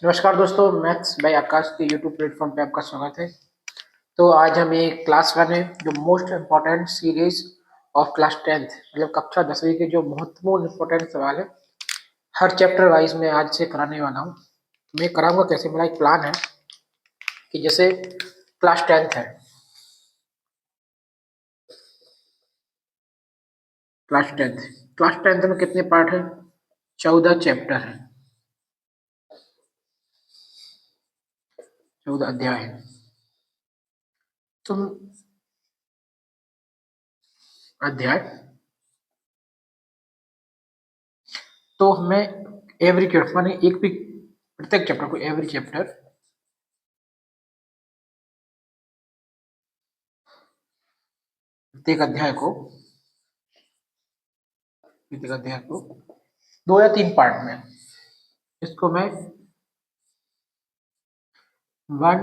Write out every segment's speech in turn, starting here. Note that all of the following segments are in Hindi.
नमस्कार दोस्तों, मैथ्स बाय आकाश के यूट्यूब प्लेटफॉर्म पे आपका स्वागत है। तो आज हम एक क्लास वन है जो most important series of class 10th मतलब कक्षा 10वीं के जो महत्वपूर्ण इम्पोर्टेंट सवाल है हर चैप्टर वाइज में आज से कराने वाला हूँ। मैं कराऊंगा कैसे, मेरा एक प्लान है कि जैसे क्लास 10th है, क्लास टेंथ में कितने पार्ट है? 14 चैप्टर है, 14 अध्याय है। तुम अध्याय तो हमें एवरी चैप्टर माने एक भी प्रत्येक चैप्टर को एवरी चैप्टर प्रत्येक अध्याय को 2 या 3 पार्ट में, इसको मैं 1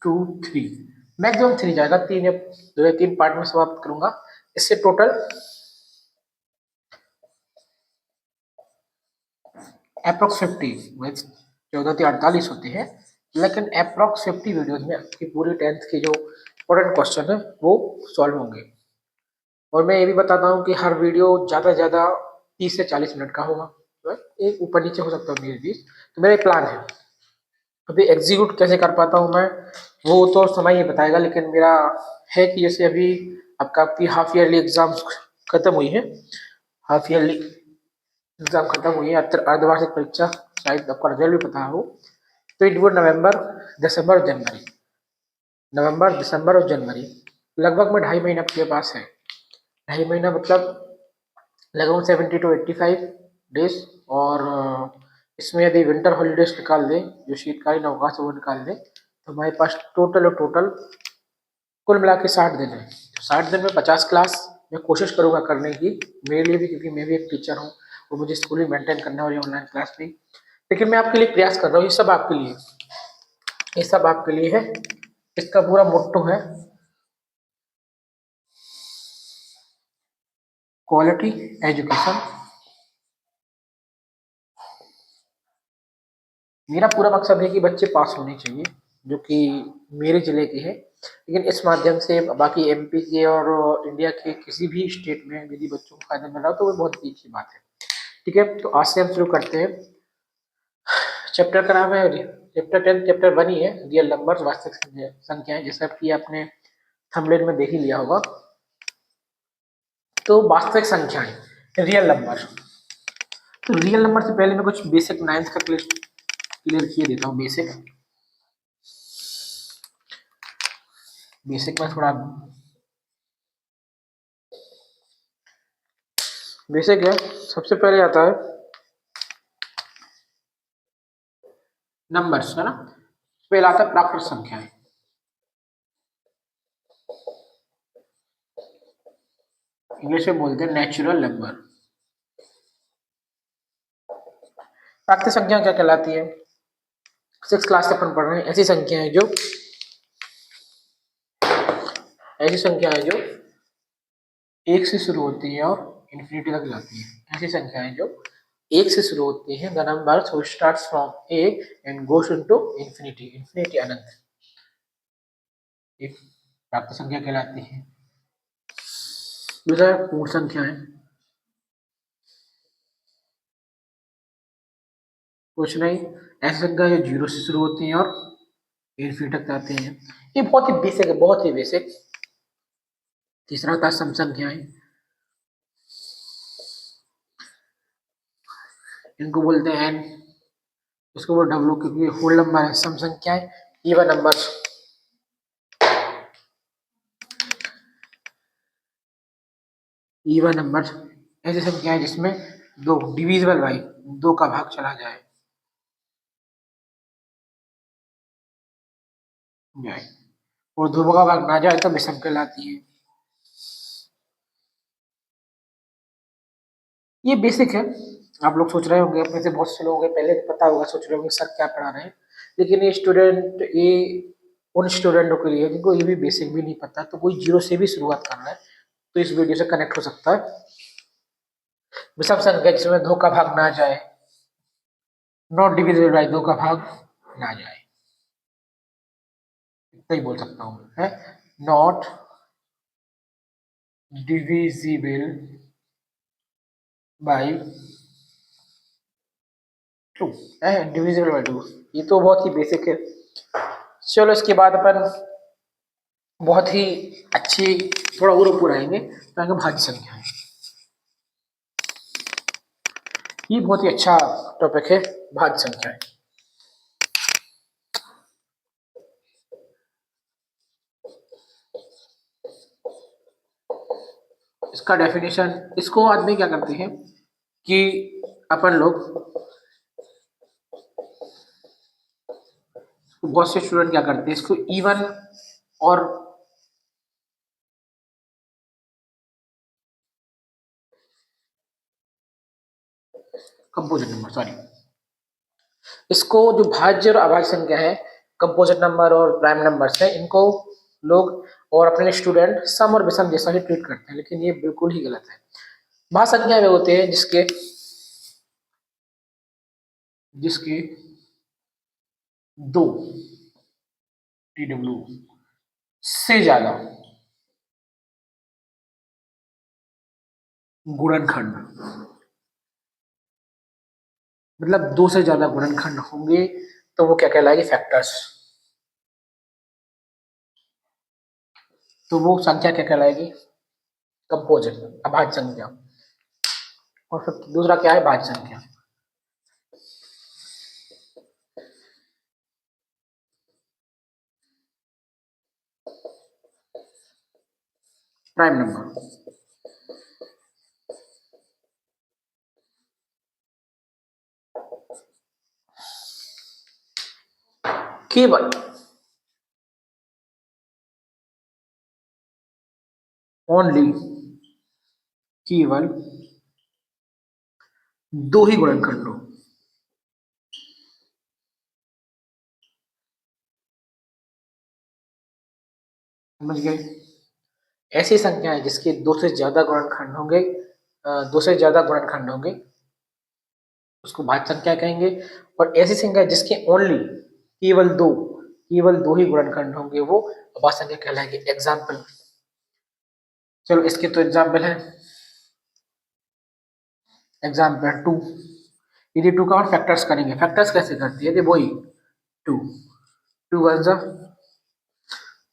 2 3 मैक्सिमम 3 जाएगा, 3 या 2 या 3 पार्ट में समाप्त करूंगा। इससे टोटल अप्रोक्स 50 14 होते हैं, लेकिन अप्रोक्स 50 वीडियोज में आपकी पूरी 10th की जो इंपॉर्टेंट क्वेश्चन है वो सॉल्व होंगे। और मैं ये भी बताता हूँ कि हर वीडियो ज़्यादा से ज़्यादा 30 से 40 मिनट का होगा, तो एक ऊपर नीचे हो सकता है 20-20। तो मेरा प्लान है, अभी एग्जीक्यूट कैसे कर पाता हूँ मैं वो तो समय ही बताएगा, लेकिन मेरा है कि जैसे अभी आपकी हाफ ईयरली एग्जाम्स खत्म हुई है, हाफ ईयरली एग्जाम खत्म हुई है, अर्धवार्षिक परीक्षा शायद आपका रिजल्ट भी पता हो। तो इट वो नवंबर दिसंबर और जनवरी लगभग में 2.5 महीना आपके पास है। 2.5 महीना मतलब लगभग 70 to 85 डेज। और इसमें यदि विंटर हॉलीडेज निकाल दें, जो शीतकालीन अवकाश है वो निकाल दें, तो हमारे पास टोटल कुल मिला के 60 दिन है। 60 दिन में 50 क्लास मैं कोशिश करूंगा करने की, मेरे लिए भी, क्योंकि मैं भी एक टीचर हूँ और मुझे स्कूल भी मेंटेन करना और ऑनलाइन क्लास भी। लेकिन मैं आपके लिए प्रयास कर रहा हूँ, ये सब आपके लिए है। इसका पूरा मोट्टो है क्वालिटी एजुकेशन। मेरा पूरा मकसद है कि बच्चे पास होने चाहिए, जो कि मेरे जिले के हैं, लेकिन इस माध्यम से बाकी एमपी के और इंडिया के किसी भी स्टेट में यदि बच्चों को फायदा मिल रहा हो तो वो बहुत ही अच्छी बात है। ठीक है, तो आज से हम शुरू करते हैं। चैप्टर का नाम है चैप्टर 1 ही है, रियल नंबर वास्तविक संख्याएं, जैसा कि आपने थंबनेल में देख ही लिया होगा। तो वास्तविक संख्याएं, रियल नंबर। तो रियल नंबर से पहले मैं कुछ बेसिक 9th का क्लियर किए देता हूँ। बेसिक में थोड़ा बेसिक है। सबसे पहले आता है नंबर्स, है ना। पहला आता है प्राकृत संख्याएं, इंग्लिश में बोलते हैं नेचुरल नंबर। प्राकृत संख्या क्या कहलाती है? 6th क्लास से अपन पढ़ रहे हैं। ऐसी संख्या है जो 1 से शुरू होती है और इन्फिनिटी तक जाती है। ऐसी संख्या है जो 1 से शुरू होती है, the number which starts from a and goes into infinity अनंत, एक प्राकृत संख्या कहलाती है। दूसरा पूर्ण संख्या है, कुछ नहीं, ऐसी संख्या जो 0 से शुरू होती है और इन्फिनिटी तक जाते हैं। ये बहुत ही बेसिक है, बहुत ही बेसिक। तीसरा था सम संख्याएं, इनको बोलते हैं n, इसको वो डब्ल्यू, क्योंकि होल नंबर है। सम संख्याएं इवन नंबर ऐसी संख्या है जिसमें दो डिविजिबल बाई 2 का भाग चला जाए और 2 का भाग ना जाए तो विषम कहलाती है। ये बेसिक है। आप लोग सोच रहे होंगे, अपने से बहुत से लोगों को पहले पता होगा, सोच रहे होंगे सर क्या पढ़ा रहे हैं, लेकिन ये उन स्टूडेंटों के लिए जिनको ये भी बेसिक भी नहीं पता, तो कोई 0 से भी शुरुआत कर रहा है तो इस वीडियो से कनेक्ट हो सकता है। विषम संख्या जिसमें 2 का भाग ना जाए, नॉट डिविजिबल बाय 2 का भाग ना जाए, इतना ही बोल सकता हूँ है, नॉट डिविजिबल बाय 2 है, डिविजिबल बाय 2, ये तो बहुत ही बेसिक है। चलो इसके बाद अपन बहुत ही अच्छी थोड़ा और ऊपर आएंगे, तो आएंगे भाज्य संख्याएं। ये बहुत ही अच्छा टॉपिक है, भाज्य संख्याएं। इसका डेफिनेशन, इसको आदमी क्या करते हैं कि अपन लोग, बहुत से स्टूडेंट क्या करते हैं इसको इवन और कंपोजिट नंबर, सॉरी, इसको जो भाज्य और अभाज्य संख्या है, कंपोजिट नंबर और प्राइम नंबर्स है, इनको लोग और अपने स्टूडेंट सम और विषम जैसा ही ट्रीट करते हैं, लेकिन ये बिल्कुल ही गलत है। भाज्य संख्या वे होते हैं जिसके जिसके दो TW से ज्यादा गुणनखंड, मतलब दो से ज्यादा गुणनखंड होंगे तो वो क्या कहलाएगी, फैक्टर्स। तो वो संख्या क्या कहलाएगी, कंपोजिट, अभाज्य संख्या। और फिर दूसरा क्या है, भाज्य संख्या। प्राइम नंबर, केवल ओनली, केवल दो ही गुणनखंड हो, समझ गए। ऐसी संख्या है जिसके दो से ज्यादा गुणनखंड होंगे, दो से ज्यादा गुणनखंड होंगे, उसको भाज्य संख्या कहेंगे। और ऐसी संख्या जिसके ओनली, केवल दो ही गुणनखंड होंगे, वो अभाज्य संख्या कहलाएगी। एग्जाम्पल, चलो इसके तो एग्जाम्पल है, एग्जाम्पल 2, यदि 2 का और फैक्टर्स करेंगे, फैक्टर्स कैसे करते हैं, यदि वही 2, 2 वन जा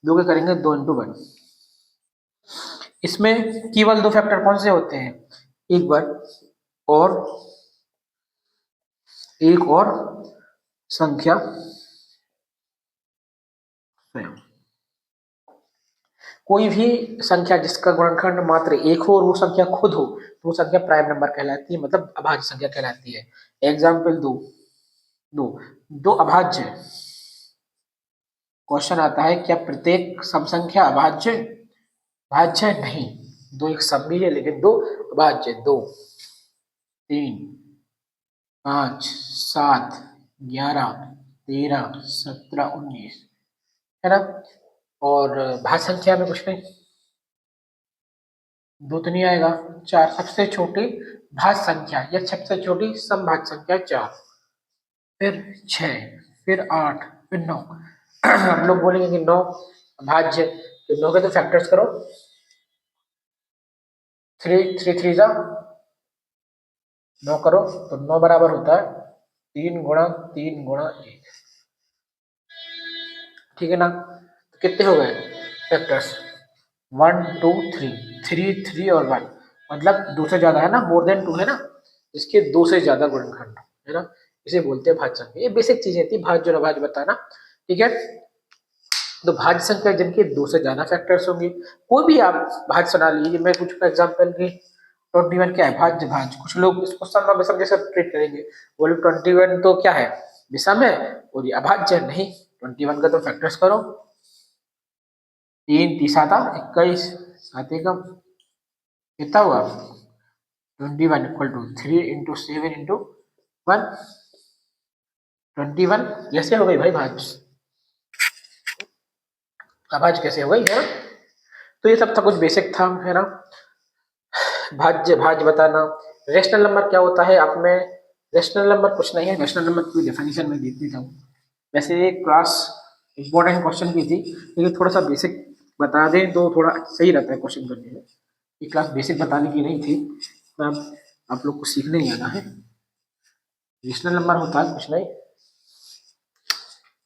2 के करेंगे 2 इंटू 1। इसमें केवल दो फैक्टर कौन से होते हैं, एक बार और एक और संख्या स्वयं। कोई भी संख्या जिसका गुणनखंड मात्र एक हो और वो संख्या खुद हो, तो वो संख्या प्राइम नंबर कहलाती है, मतलब अभाज्य संख्या कहलाती है। एग्जाम्पल दो दो अभाज्य, क्वेश्चन आता है क्या प्रत्येक सम संख्या अभाज्य, भाज्य नहीं, दो एक सम भी है लेकिन दो अभाज्य, 2 3 5 7 11 13 17 19, है ना। और भाज्य संख्या में कुछ नहीं, 2 तो नहीं आएगा, 4 सबसे छोटी भाज्य संख्या या सबसे छोटी समभाज्य संख्या 4, फिर 6, फिर 8, फिर 9। हम लोग बोलेंगे कि 9 भाज्य, तो 9 के तो फैक्टर्स करो, 3 जा 9 करो, तो 9 बराबर होता है 3 गुणा 3 गुणा 1, ठीक है ना। तो कितने हो गए फैक्टर्स, 1 2 3, 3 3 और 1, मतलब 2 से ज्यादा है ना, मोर देन 2 है ना, इसके 2 से ज्यादा गुणनखंड है ना, इसे बोलते हैं भाज्य संख्या। ये बेसिक चीजें थी, भाज्य और अभाज्य बताना, ठीक है। तो भाज्य संख्या जिनके 2 से ज्यादा फैक्टर्स होंगे, कोई भी आप भाज्य सुना लीजिए, मैं कुछ एग्जाम्पल की 21 क्या है, भाज्य भाज्य, कुछ लोग इसको सम विषम जैसे ट्रीट करेंगे, बोले 21 तो क्या है, विषम है, और ये अभाज्य नहीं, 21 का तो फैक्टर्स करो, 3 3 7 21, 7 एकम कितना हुआ, 21 इक्वल टू 3 इंटू 7 इंटू 1, 21 कैसे हो गई भाई भाज्य, अभाज्य कैसे हो गई है। तो ये सब था, कुछ बेसिक था, है ना। भाज्य भाज्य बताना। रेशनल नंबर क्या होता है, आप में रेशनल नंबर कुछ नहीं है, रेशनल नंबर की डेफिनेशन में देख देता हूँ। वैसे ये क्लास इंपॉर्टेंट क्वेश्चन की थी, लेकिन थोड़ा सा बेसिक बता दें तो थोड़ा सही रहता है क्वेश्चन करने में। ये क्लास बेसिक बताने की नहीं थी, तो आप लोग को सीखने ही आना है। रेशनल नंबर होता है कुछ नहीं,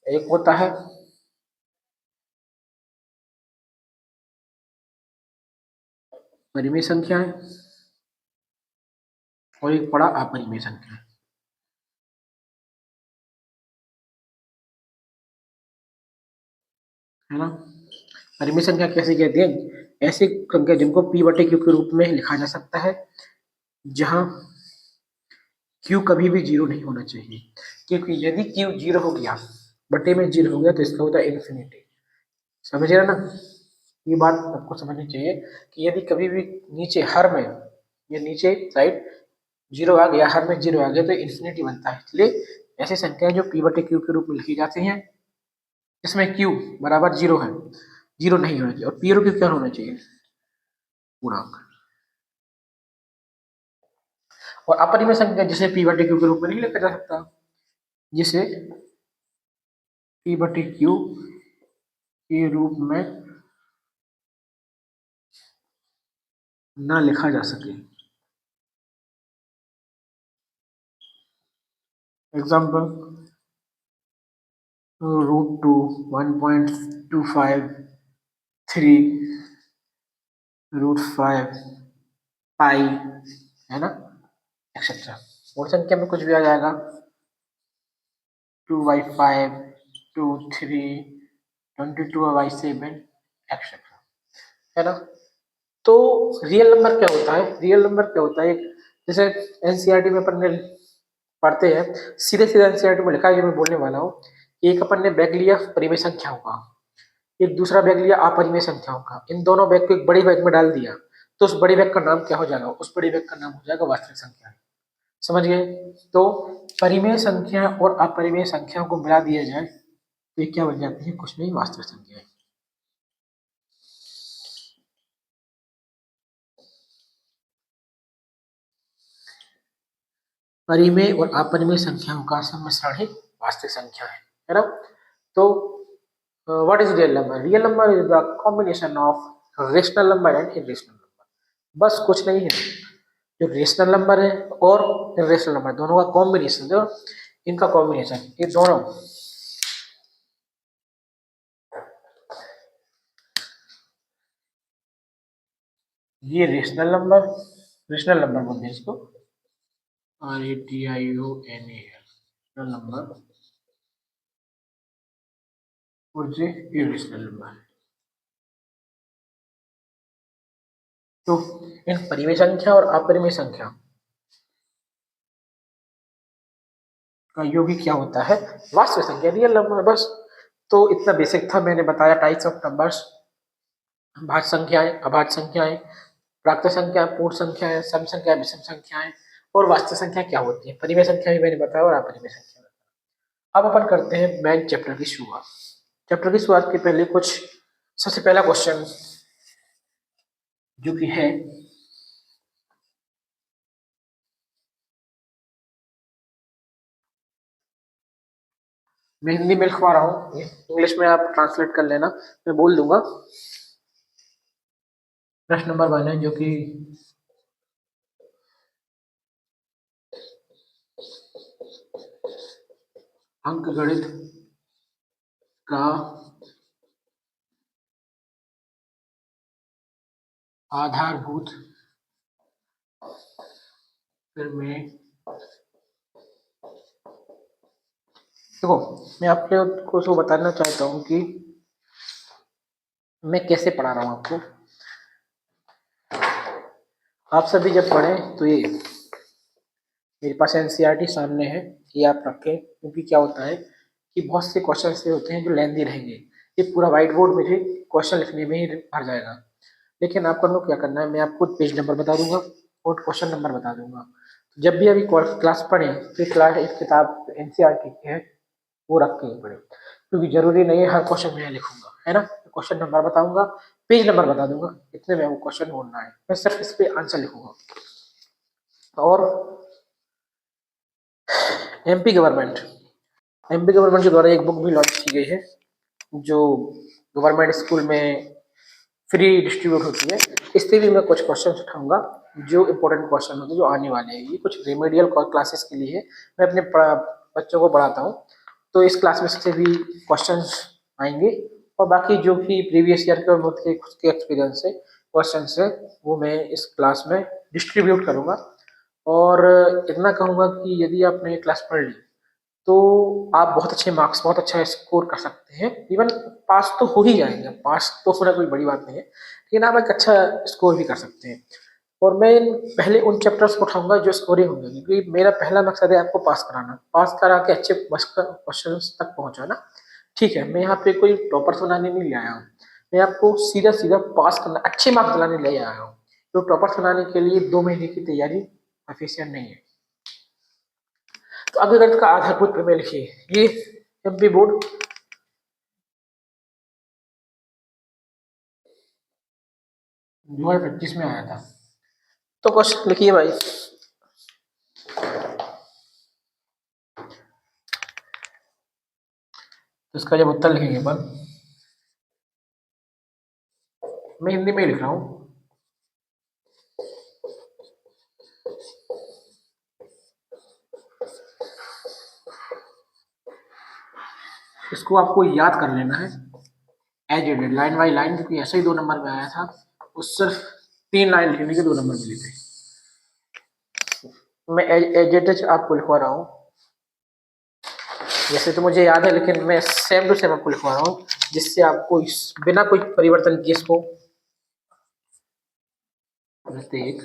एक होता है परिमेय संख्याएं और एक पड़ा अपरिमेय संख्या, है ना। परिमेय संख्या कैसे कहते हैं? ऐसी संख्या जिनको p बटे q के रूप में लिखा जा सकता है, जहां q कभी भी जीरो नहीं होना चाहिए, क्योंकि यदि q जीरो हो गया, बटे में जीरो हो गया, तो इसका होता है इन्फिनिटी। समझ रहे ना? ये बात आपको समझनी चाहिए कि यदि कभी भी नीचे हर में, ये नीचे साइड जीरो आ गया, हर में जीरो आ गया, तो इन्फिनिटी बनता है। इसलिए ऐसी संख्याएं जो p बटे q के रूप में लिखी जाती हैं, इसमें q बराबर जीरो है, जीरो नहीं होना चाहिए, और p और q क्या होना चाहिए? पूर्णांक। और अपरिमेय संख्या जिसे p बटे q के रूप में नहीं लिखा जा सकता, जिसे p बटे q के रूप में ना लिखा जा सके। एग्जाम्पल √2, 1.253, √5, पाई, है ना, एक्सेट्रा। मूल संख्या में कुछ भी आ जाएगा, 2/5, 2, 3, 22/7, एक्सेट्रा, है ना। तो रियल नंबर क्या होता है? रियल नंबर क्या होता है? जैसे एनसीईआरटी में अपन ने पढ़ते हैं, सीधे सीधे एनसीईआरटी में लिखा है, जो मैं बोलने वाला हूँ। एक अपन ने बैग लिया परिमेय संख्याओं का, एक दूसरा बैग लिया अपरिमेय संख्याओं का, इन दोनों बैग को एक बड़ी बैग में डाल दिया, तो उस बड़ी बैग का नाम क्या हो जाएगा? उस बड़ी बैग का नाम हो जाएगा वास्तविक संख्या। समझ गए? तो परिमेय संख्या और अपरिमेय संख्याओं को मिला दिया जाए तो ये क्या बन जाती है? कुछ नहीं, वास्तविक संख्या। परिमेय और अपरिमेय संख्याओं का सम्मिश्रण ही वास्तविक संख्या है ना। तो what is real number? Real number is the combination of rational number and irrational number. बस कुछ नहीं है, जो रेशनल नंबर है और इरेशनल नंबर दोनों का कॉम्बिनेशन, जो इनका कॉम्बिनेशन, ये दोनों ये रेशनल नंबर बोलते हैं इसको, RATIONAL नंबर, और ये इरेशनल नंबर। तो इन परिमेय संख्या और अपरिमेय संख्या का योग ही क्या होता है? वास्तविक संख्या, रियल नंबर। बस, तो इतना बेसिक था, मैंने बताया टाइप्स ऑफ नंबर्स, भाज्य संख्याएं, अभाज्य संख्याएं, प्राकृत संख्या, पूर्ण संख्याएं, सम संख्या, विषम संख्याएं, और वास्तविक संख्या क्या होती है। परिमेय संख्या भी मैंने बताया और अपरिमेय संख्या। अब अपन करते हैं मेन चैप्टर की शुरुआत। चैप्टर की शुरुआत के पहले कुछ, सबसे पहला क्वेश्चन जो कि है, मैं हिंदी में लिखवा रहा हूँ, इंग्लिश में आप ट्रांसलेट कर लेना, मैं बोल दूंगा। प्रश्न नंबर 1 है, जो कि अंकगणित का आधारभूत में, देखो मैं आपको तो बताना चाहता हूँ कि मैं कैसे पढ़ा रहा हूँ आपको। आप सभी जब पढ़ें तो ये मेरे पास एनसीईआरटी सामने है, ये आप रखें, क्योंकि क्या होता है कि बहुत से क्वेश्चन ऐसे होते हैं जो लेंदी रहेंगे। ये पूरा व्हाइट बोर्ड में क्वेश्चन लिखने में ही भर जाएगा, लेकिन आपको लोग क्या करना है, मैं आपको पेज नंबर बता दूंगा और क्वेश्चन नंबर बता दूंगा। तो जब भी अभी क्लास पढ़े तो क्लास एक किताब एनसीईआरटी की है वो रख के पढ़े, क्योंकि जरूरी नहीं है हर क्वेश्चन मैं लिखूंगा, है ना। क्वेश्चन नंबर बताऊंगा, पेज नंबर बता दूंगा, इतने में वो क्वेश्चन ढूंढना है, मैं सिर्फ इस पे आंसर लिखूंगा। और एमपी गवर्नमेंट के द्वारा एक बुक भी लॉन्च की गई है जो गवर्नमेंट स्कूल में फ्री डिस्ट्रीब्यूट होती है। इससे भी मैं कुछ क्वेश्चन उठाऊंगा जो इम्पोर्टेंट क्वेश्चन होते हैं जो आने वाले हैं। ये कुछ रेमेडियल क्लासेस के लिए है, मैं अपने बच्चों को पढ़ाता हूँ, तो इस क्लास में से भी क्वेश्चन आएंगे और बाकी जो भी प्रीवियस ईयर के खुद के एक्सपीरियंस से क्वेश्चन है वो मैं इस क्लास में डिस्ट्रीब्यूट करूँगा। और इतना कहूँगा कि यदि आपने ये क्लास पढ़ ली तो आप बहुत अच्छे मार्क्स, बहुत अच्छा स्कोर कर सकते हैं। इवन पास तो हो ही जाएंगे, पास तो होना कोई बड़ी बात नहीं है, लेकिन आप एक अच्छा स्कोर भी कर सकते हैं। और मैं पहले उन चैप्टर्स को उठाऊंगा जो स्कोरिंग होंगे, क्योंकि मेरा पहला मकसद है आपको पास कराना, पास करा के अच्छे क्वेश्चन तक पहुंचाना। ठीक है, मैं यहाँ पे कोई टॉपर्स बनाने नहीं ले आया हूँ, मैं आपको सीधा सीधा पास करना, अच्छे मार्क्स दिलाने ले आया हूँ। तो टॉपर्स बनाने के लिए 2 महीने की तैयारी सफिशिएंट नहीं है। तो अगले गणित का आधारभूत प्रमेय लिखिए। ये एमपी बोर्ड 2025 में आया था। तो क्वेश्चन लिखिए भाई। तो इसका जब उत्तर लिखेंगे अपन, मैं हिंदी में लिख रहा हूँ। इसको आपको याद कर लेना है as added, line by line, क्योंकि ऐसे ही 2 नंबर में आया था। उस सिर्फ 3 लाइन लिखने के 2 नंबर मिले थे। मैं एज एडेड आपको लिखवा रहा हूँ। वैसे तो मुझे याद है, लेकिन मैं सेम टू सेम आपको लिखवा रहा हूँ, जिससे आपको बिना कोई परिवर्तन किए इसको प्रत्येक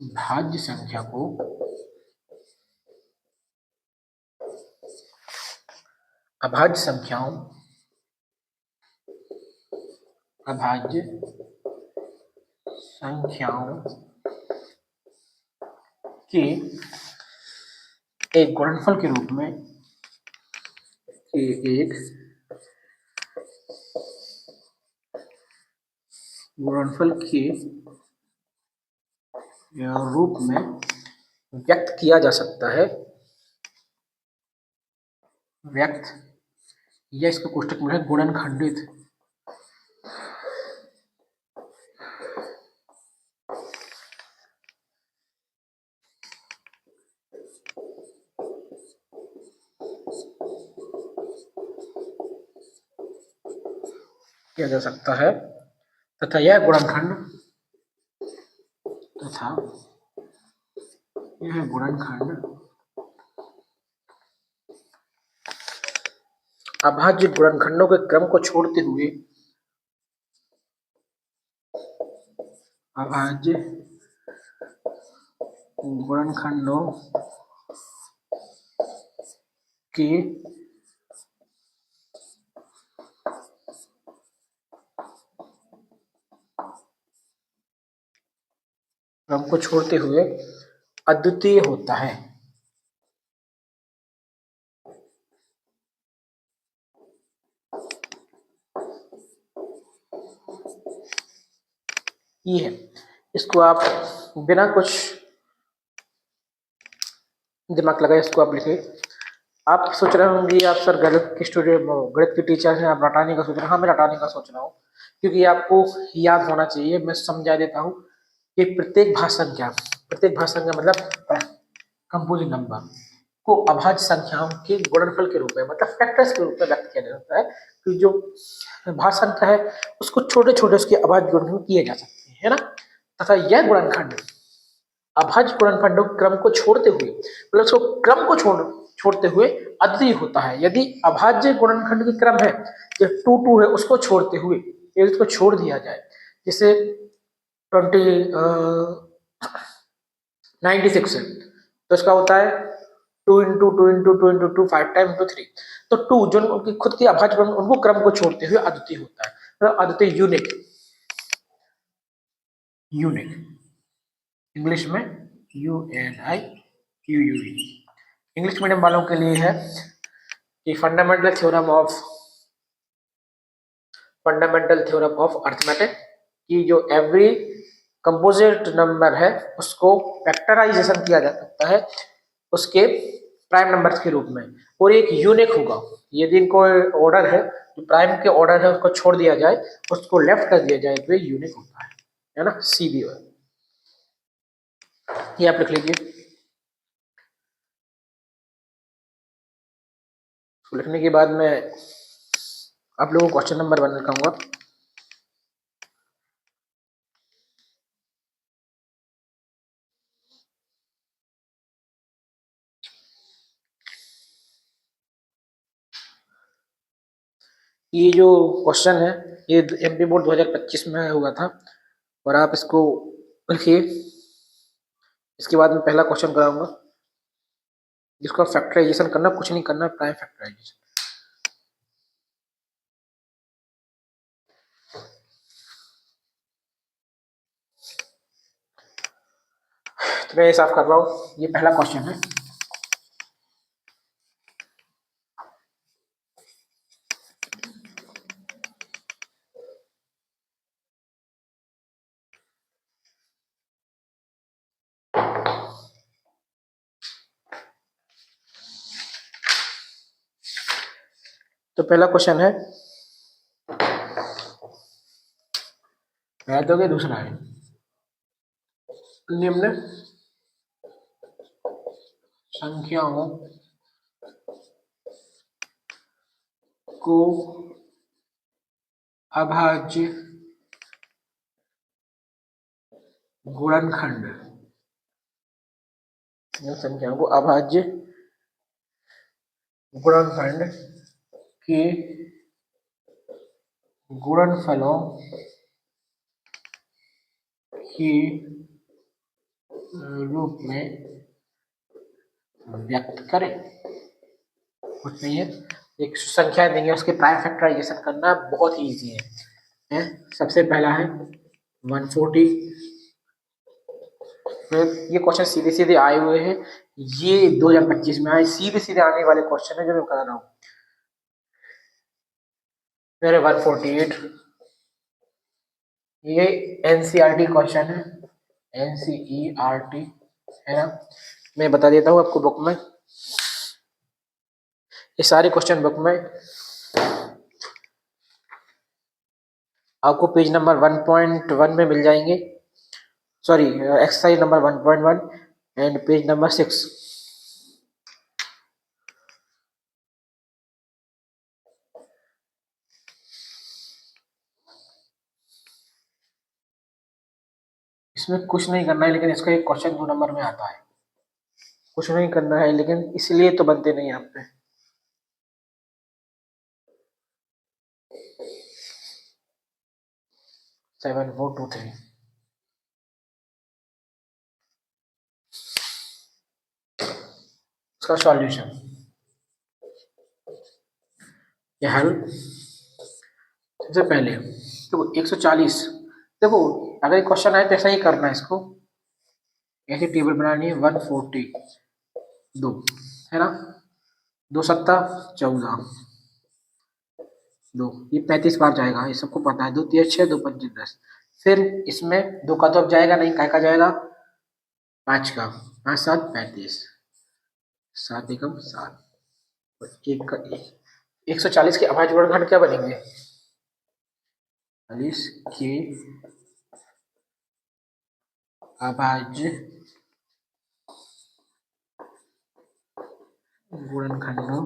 भाज्य संख्या को अभाज्य संख्याओं के एक गुणनफल के रूप में एक गुणनफल के रूप में व्यक्त किया जा सकता है, व्यक्त, या इसका कोष्टक में है गुणनखंडित। किया जा सकता है तथा यह गुणनखंड अभाज्य गुणनखंडों के क्रम को छोड़ते हुए अभाज्य गुणनखंडों के क्रम को छोड़ते हुए अद्वितीय होता है। ये है, इसको आप बिना कुछ दिमाग लगाए इसको आप लिखिए। आप सोच रहे होंगे आप सर गणित के स्टूडेंट, गणित के टीचर हैं, आप रटाने का सोच रहे हैं। हाँ, मैं रटाने का सोच रहा हूँ, क्योंकि आपको याद होना चाहिए। मैं समझा देता हूँ कि प्रत्येक भाषा मतलब कंपोजिट नंबर को अभाज्य संख्याओं के गुणनफल के रूप में, मतलब फैक्टर्स के रूप में व्यक्त किया जाता है। कि जो भाज्य संख्या है उसको छोटे छोटे उसके अभाज्य गुणनफल किए जा सकते हैं, है ना। तथा यह गुणनखंड अभाज्य गुणनखंडों के क्रम को छोड़ते हुए, मतलब उसको क्रम को छोड़ते हुए अद्वितीय होता है। यदि अभाज्य गुणनखंड की क्रम है, जो 2 2 है, उसको छोड़ते हुए, यदि उसको छोड़ दिया जाए, जैसे 96 है, तो इसका होता है 2 into 2 into 2 into 2 5 time into 3। तो 2 जो उनकी खुद की अभाज्य गुणन, उनको क्रम को छोड़ते हुए अद्वितीय होता है, मतलब अद्वितीय, यूनिक इंग्लिश में UNIQUE। इंग्लिश मीडियम वालों के लिए है कि फंडामेंटल थ्योरम ऑफ अर्थमेटिक की जो एवरी कंपोजिट नंबर है उसको फैक्टराइजेशन किया जा सकता है उसके प्राइम नंबर्स के रूप में, और एक यूनिक होगा। यदि कोई ऑर्डर है जो प्राइम के ऑर्डर है उसको छोड़ दिया जाए, उसको लेफ्ट कर दिया जाए तो ये यूनिक होता है ना, सी भी है। ये आप लिख लीजिए। लिखने के बाद मैं आप लोगों को क्वेश्चन नंबर 1 लिखाऊंगा। ये जो क्वेश्चन है ये एमपी बोर्ड 2025 में हुआ था, और आप इसको लिखिए। इसके बाद मैं पहला क्वेश्चन कराऊंगा जिसको फैक्टराइजेशन करना, कुछ नहीं करना, प्राइम फैक्टराइजेशन। तो मैं ये साफ कर रहा हूँ, ये पहला क्वेश्चन है। तो पहला क्वेश्चन है, तो दूसरा है, निम्न संख्याओं को अभाज्य गुणनखंड, संख्याओं को अभाज्य गुणनखंड के गुणनफलों के रूप में व्यक्त करें। कुछ नहीं है, एक संख्या देंगे उसके प्राइम फैक्टराइजेशन करना बहुत ही इजी है? सबसे पहला है 140। ये क्वेश्चन सीधे सीधे आए हुए हैं, ये 2025 में आए सीधे सीधे आने वाले क्वेश्चन है जो मैं करा रहा हूँ। मेरे 148 ये एनसीईआरटी क्वेश्चन है, एनसीईआरटी है ना। मैं बता देता हूँ आपको, बुक में ये सारे क्वेश्चन बुक में आपको पेज नंबर 1.1 में मिल जाएंगे, sorry exercise number 1.1 and page number 6। इसमें कुछ नहीं करना है, लेकिन इसका एक क्वेश्चन 2 नंबर में आता है। कुछ नहीं करना है, लेकिन इसलिए तो बनते नहीं आप पे। सेवन 4 2 3 इसका सॉल्यूशन ये हल। सबसे पहले देखो 140, देखो अगर क्वेश्चन आए तो ऐसा ही करना है, इसको ऐसी टेबल बनानी है। 142 है ना, 2 सत्ता 14, 2 ये 35 बार जाएगा, ये सबको पता है। 2 3 6 2 5 10, फिर इसमें 2 का तो अब जाएगा नहीं, काय का जाएगा 5 का, 5 7 35, 7 एकम 7, 1 का 1। 140 के अभाज्य गुणनखंड क्या बनेंगे? 40 के अभाज्य गुणनखंडों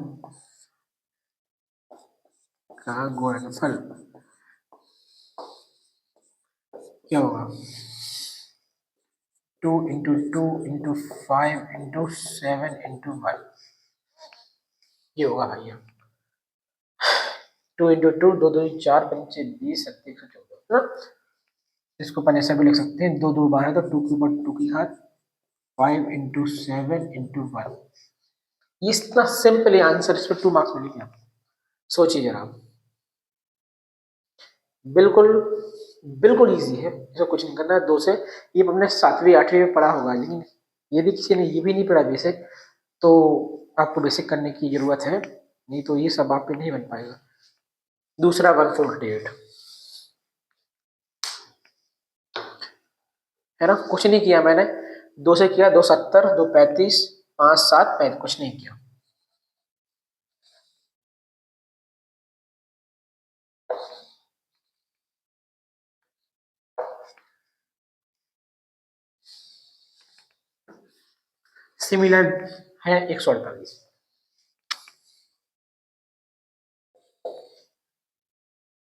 का गुणनफल क्या होगा? 2 इंटू 2 इंटू 5 इंटू 7 इंटू 1, ये होगा भैया। 2 इंटू 2 2 2 4 5 20 7 114 ना। इसको अपन ऐसा भी लिख सकते हैं, 2 2 12 तो 2 के ऊपर 2 की घात 5 इंटू 7 इंटू 1। इतना सिंपल आंसर, इस पर 2 मार्क्स मिलेंगे आपको। सोचिए जरा, बिल्कुल बिल्कुल इजी है, इसको कुछ नहीं करना है। 2 से ये हमने 7वीं 8वीं में पढ़ा होगा, लेकिन यदि किसी ने ये भी नहीं पढ़ा बेसिक, तो आपको बेसिक करने की जरूरत है, नहीं तो ये सब आप पे नहीं बन पाएगा। दूसरा 148, है ना, कुछ नहीं किया मैंने, 2 से किया, 2 70, 2 35, 5 7 35, कुछ नहीं किया। सिमिलर है 148,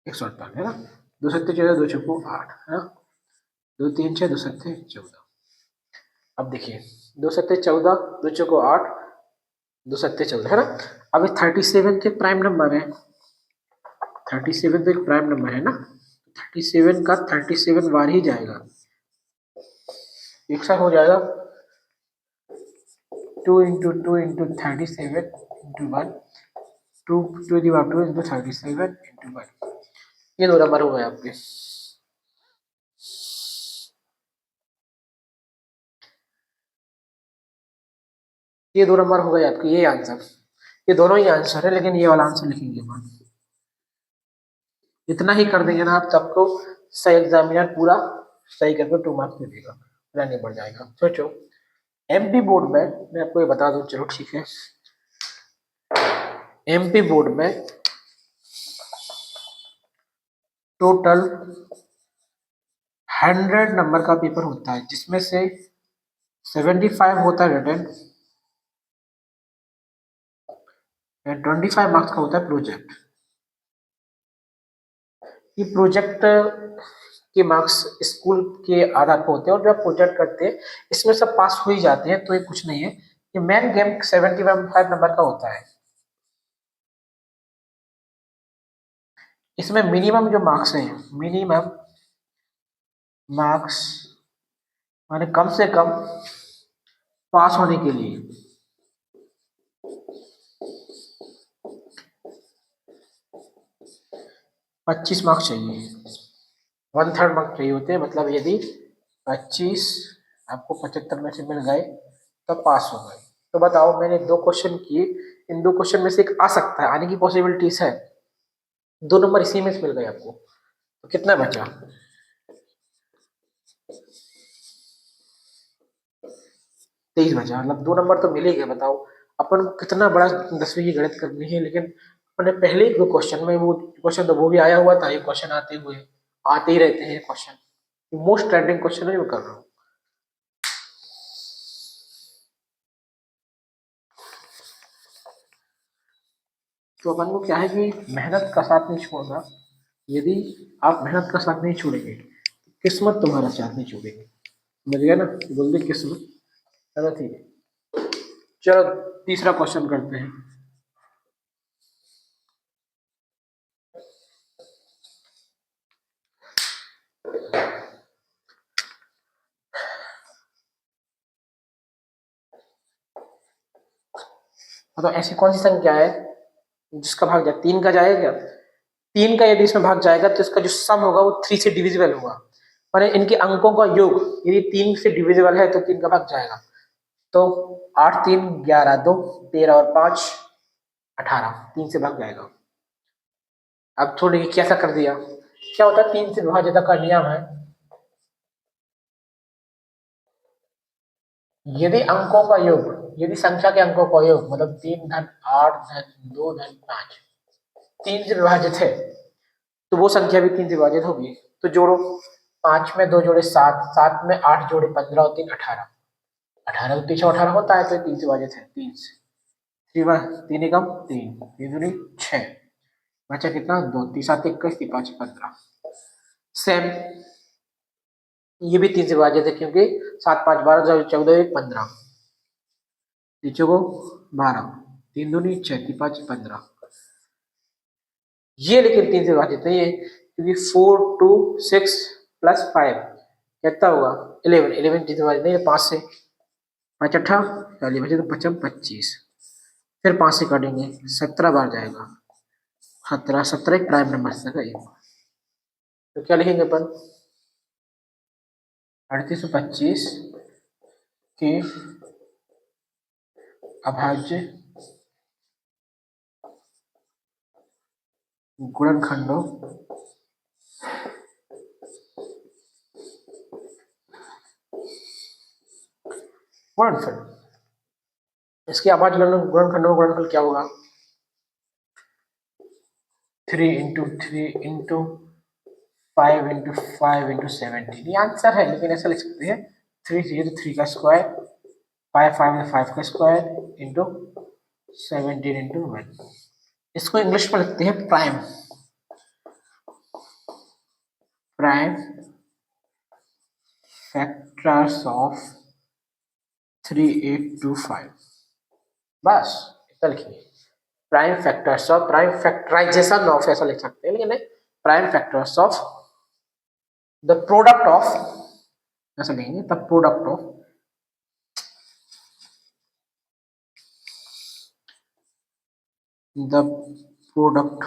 148 है ना, 2 सत्ते 14, 2 चौको 8 है ना, 2 3 6, 2 सत्ते 14। अब देखिए 2 सत्ते 14, 2 चौको 8, 2 सत्ते 14 है ना। अब 37 के प्राइम नंबर है, 37 तो एक प्राइम नंबर है ना, 37 का 37 बार ही जाएगा, एक साथ हो जाएगा 2 into 2 into 37 into 1, 2 to the power 2 into 37 into 1, ये 2 नंबर हो गए आपके। ये 2 नंबर हो गए आपके, ये आंसर, ये दोनों ही आंसर है, लेकिन ये वाला आंसर लिखेंगे हम। इतना ही कर देंगे ना आप, सबको सही एग्जामिनर पूरा सही करके 2 मार्क्स दे देगा, पूरा नहीं बढ़ जाएगा। सोचो एमपी बोर्ड में, मैं आपको ये बता दूं, चलो ठीक है, एमपी बोर्ड में टोटल 100 नंबर का पेपर होता है, जिसमें से 75 होता है रिटन, 25 मार्क्स का होता है प्रोजेक्ट। ये प्रोजेक्ट के मार्क्स स्कूल के आधार पर होते हैं, और जब प्रोजेक्ट करते हैं इसमें सब पास हो ही जाते हैं, तो ये कुछ नहीं है। ये मेन गेम 75 नंबर का होता है। इसमें मिनिमम जो मार्क्स हैं, मिनिमम मार्क्स माने कम से कम पास होने के लिए 25 मार्क्स चाहिए, 1/3 मार्क्स चाहिए होते हैं। मतलब यदि 25 आपको 75 में से मिल गए तो पास हो गए। तो बताओ, मैंने 2 क्वेश्चन किए, इन 2 क्वेश्चन में से एक आ सकता है, आने की पॉसिबिलिटीज है, 2 नंबर इसी में से मिल गए आपको, तो कितना बचा? 23 बचा, मतलब 2 नंबर तो मिल ही गए। बताओ अपन को कितना बड़ा 10वीं की गणित करनी है, लेकिन अपने पहले ही 2 क्वेश्चन में वो क्वेश्चन, तो वो भी आया हुआ था, ये क्वेश्चन आते ही रहते हैं क्वेश्चन, मोस्ट ट्रेंडिंग क्वेश्चन है जो कर रहा हूँ। तो अपन को क्या है कि मेहनत का साथ नहीं छोड़ना। यदि आप मेहनत का साथ नहीं छोड़ेंगे, किस्मत तुम्हारा साथ नहीं छोड़ेगी। समझ गया ना, बोल दे किस्मत। चलो ठीक है, चलो तीसरा क्वेश्चन करते हैं। तो ऐसी कौन सी संख्या है जिसका भाग जाए 3 का जाएगा? 3 का यदि इसमें भाग जाएगा तो इसका जो सम होगा वो 3 से डिविजिबल होगा, माने इनके अंकों का योग यदि 3 से डिविजिबल है तो 3 का भाग जाएगा। तो 8 3 11 2 13 और 5 18, 3 से भाग जाएगा। अब थोड़ी कैसा कर दिया, क्या होता है 3 से विभाजित का नियम है, यदि अंकों का योग, यदि संख्या के अंकों का योग मतलब 3 धन 8 धन 2 धन 5 3 से विभाजित है, तो वो संख्या भी 3 से विभाजित होगी। तो जोड़ो, 5 में 2 जोड़े 7, 7 में 8 जोड़े 15 और 3 18, 18 तो पीछे 18 होता है, तो 3 से विभाजित है। 3 से 3 एकम 3, 3 दूनी 6, बचा कितना 2, 3 7 21, 3 5 15। सेम ये भी 3 से विभाजित है, क्योंकि 7 5 12 14 1 15, नीचे को 12, 3 दूनी 6, 3 5 15। ये लेकिन 3 से विभाजित नहीं है, क्योंकि 4 2 6 प्लस 5 कितना होगा 11, 11 3 से विभाजित नहीं है, 5 से 5 8 40 बचे तो 55 25, फिर 5 से काटेंगे 17 बार जाएगा, 17 17 एक प्राइम नंबर से गई। तो क्या लिखेंगे अपन, 3825 के अभाज्य गुणनखंडों गुणनफल। इसके अभाज्य गुणनखंडों का गुणनफल क्या होगा? 3 इंटू 3 इंटू 5 इंटू 5 इंटू 17, ये आंसर है, लेकिन ऐसा लिख सकते हैं 3 3 3 का स्क्वायर, 5 5 5 का स्क्वायर इंटू 17 इंटू 1। इसको इंग्लिश में लिखते हैं प्राइम प्राइम फैक्टर्स ऑफ 3825, बस इतना लिखिए। Prime factors of, prime factorization of ऐसा लिख सकते हैं, लेकिन prime factors of the product of, ऐसा लिखेंगे the product of the product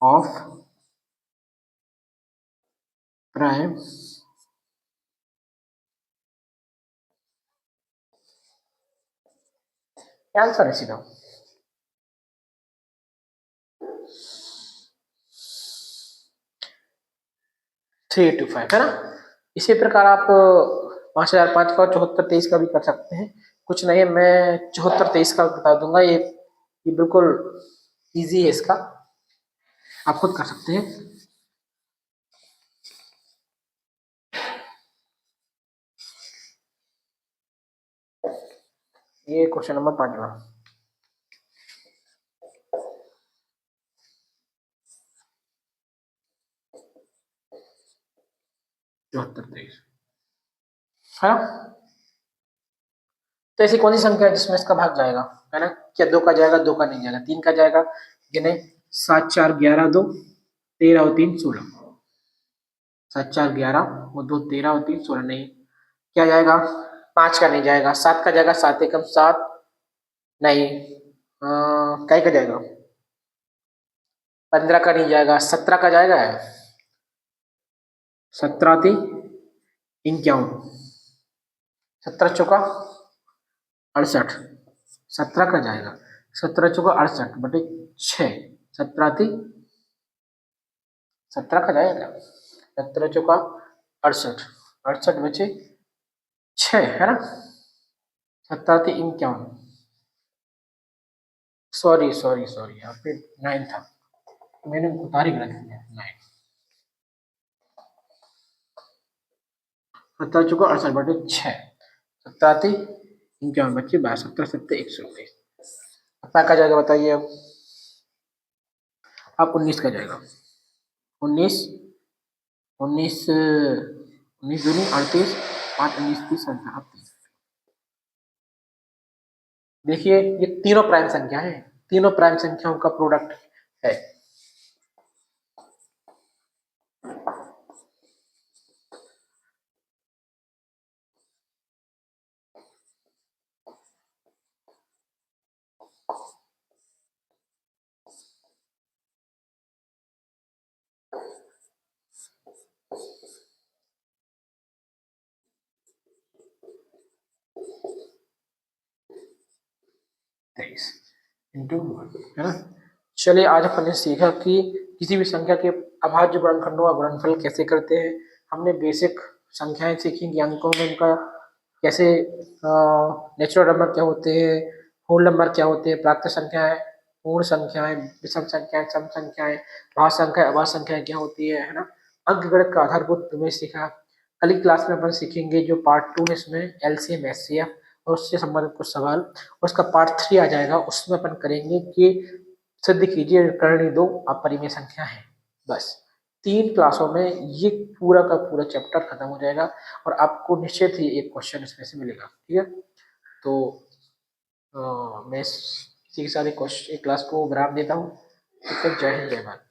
of prime answer है सीधा। 3 to 5 है ना। इसी प्रकार आप 5005 का 7423 का भी कर सकते हैं, कुछ नहीं है, मैं 7423 का बता दूंगा, ये बिल्कुल इजी है, इसका आप खुद कर सकते हैं। ये क्वेश्चन नंबर 5वां। है ना। तो ऐसी कौन सी संख्या है जिसमें इसका भाग जाएगा, है ना। क्या 2 का जाएगा? 2 का नहीं जाएगा। 3 का जाएगा, गिने 7 4 11 2 13 और 3 16, 7 4 11 और 2 13 और 3 16, नहीं। क्या जाएगा? 5 का नहीं जाएगा। 7 का जाएगा, 7 एकम 7, नहीं। कई का जाएगा? 15 का नहीं जाएगा। 17 का जाएगा? 17 थी 51, 17 चौका 68, 17 का जाएगा। 17 चौका 68 बटे 6, 17 थी 17 का जाएगा। 17 चौका 68, 68 बचे 6, है ना। 17 थी 51, सॉरी सॉरी सॉरी, यहाँ पे 9 था, मैंने तारीख रख दिया 9। 17 चौका 68 बटे 6, 17 थी 51 बच्चे 12, 17 सत्ते 119। अपना का जाएगा बताइए अब 19 का जाएगा। 19 19 19 दूनी 38, 5 19 30 30। देखिए ये तीनों प्राइम संख्या है, तीनों प्राइम संख्याओं का प्रोडक्ट है। इंटू है ना। चलिए आज अपन ने सीखा कि किसी भी संख्या के अभाज्य गुणनखंडों का गुणनफल कैसे करते हैं। हमने बेसिक संख्याएं सीखी कि अंकों में उनका कैसे, नेचुरल नंबर क्या होते हैं, होल नंबर क्या होते हैं, प्राकृत संख्याएं, पूर्ण संख्याएं, विषम संख्याएं, सम संख्याएं, भाज्य संख्या अभाज्य संख्याएं क्या होती है ना। अंकगणित का आधारभूत तुम्हें सीखा। कल की क्लास में अपन सीखेंगे जो पार्ट 2 है, इसमें एलसीएम एचसीएफ और उससे संबंधित कुछ सवाल। उसका पार्ट 3 आ जाएगा, उसमें अपन करेंगे कि सिद्ध कीजिए करणी दो अपरिमेय संख्या है। बस 3 क्लासों में ये पूरा का पूरा चैप्टर खत्म हो जाएगा और आपको निश्चित ही एक क्वेश्चन इसमें से मिलेगा। ठीक है, तो मैं इसी के साथ एक क्लास को विराम देता हूँ। जय हिंद जय भारत।